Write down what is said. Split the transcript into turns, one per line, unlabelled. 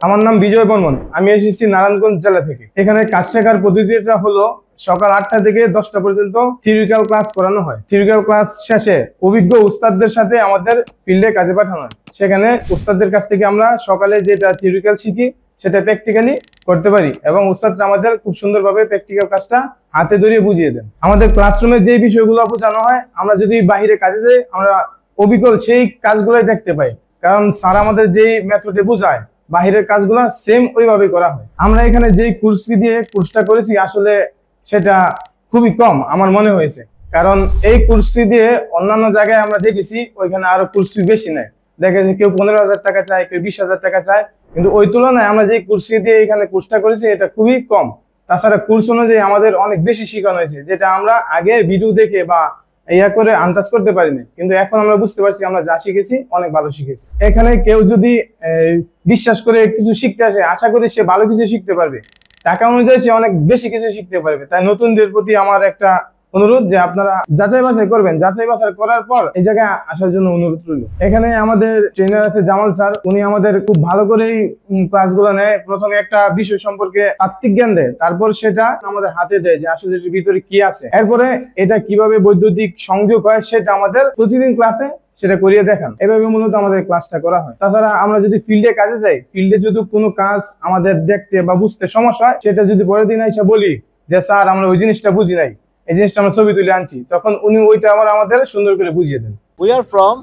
আমার নাম বিজয় বর্মন। আমি এসেছি নারায়ণগঞ্জ জেলা থেকে। এখানে কাজ শেখার পদ্ধতিটা হলো সকাল 8টা থেকে 10টা পর্যন্ত থিওরিক্যাল ক্লাস করানো হয়। থিওরিক্যাল ক্লাস শেষে অভিজ্ঞ উস্তাদদের সাথে আমাদের ফিল্ডে কাজে পাঠানো হয়। সেখানে উস্তাদদের কাছ থেকে আমরা সকালে যেটা থিওরিক্যাল শিখি সেটা প্র্যাকটিক্যালি করতে পারি এবং উস্তাদরা আমাদের খুব সুন্দরভাবে প্র্যাকটিক্যাল কাজটা হাতে ধরিয়ে বুঝিয়ে দেন। আমাদের ক্লাসরুমে যে বিষয়গুলো বোঝানো হয়, আমরা যদি বাইরে কাজে যাই আমরা অভিজ্ঞ সেই কাজগুলোই দেখতে পাই, কারণ স্যার আমাদের যেই মেথডে বোঝায় বাহিরের কাজগুলো সেম ওইভাবে করা হয়। আমরা এখানে যেই কোর্স ফি দিয়ে কোর্সটা করেছি আসলে সেটা খুবই কম আমার মনে হয়েছে, কারণ এই কোর্স ফি দিয়ে অন্যান্য জায়গায় আমরা দেখেছি ওইখানে আরো কোর্স ফি বেশি নেয়। দেখা যাচ্ছে কেউ 15,000 টাকা চায়, কেউ 20,000 টাকা চায়, কিন্তু ওই তুলনায় আমরা যে কোর্স ফি দিয়ে এখানে কোর্সটা করেছি এটা খুবই কম। তাছাড়া কোর্স অনুযায়ী আমাদের অনেক বেশি শেখানো হয়েছে, যেটা আমরা আগে ভিডিও দেখে বা ইয়া করে আন্দাজ করতে পারিনি, কিন্তু এখন আমরা বুঝতে পারছি আমরা যা শিখেছি অনেক ভালো শিখেছি। এখানে কেউ যদি বিশ্বাস করে কিছু শিখতে আসে, আশা করি সে ভালো কিছু শিখতে পারবে। টাকা অনুযায়ী সে অনেক বেশি কিছু শিখতে পারবে। তাই নতুনদের প্রতি আমার একটা অনুরোধ যে আপনারা যাচাই বাছাই করবেন, যাচাই বাছাই করার পর এই জায়গায় আসার জন্য অনুরোধ রইল। এখানে আমাদের ট্রেনার আছে জামাল স্যার, উনি আমাদের খুব ভালো করেই ক্লাসগুলো নেয়। প্রথমে একটা বিষয় সম্পর্কে তাত্ত্বিক জ্ঞান দেয়, তারপর সেটা আমাদের হাতে দেয় যে আসলে এর ভিতরে কি আছে, এরপরে এটা কিভাবে বৈদ্যুতিক সংযোগ হয় সেটা আমাদের প্রতিদিন ক্লাসে সেটা করিয়ে দেখান। এভাবে মূলত আমাদের ক্লাসটা করা হয়। তাছাড়া আমরা যদি ফিল্ডে কাজে যাই, ফিল্ডে যদি কোনো কাজ আমাদের দেখতে বা বুঝতে সমস্যা হয়, সেটা যদি পরের দিন এসে বলি যে স্যার আমরা ওই জিনিসটা বুঝি নাই, এই জিনিসটা আমরা ছবি তুলে আনছি, তখন উনি ওইটা আমাদের সুন্দর করে বুঝিয়ে দেন।
We are from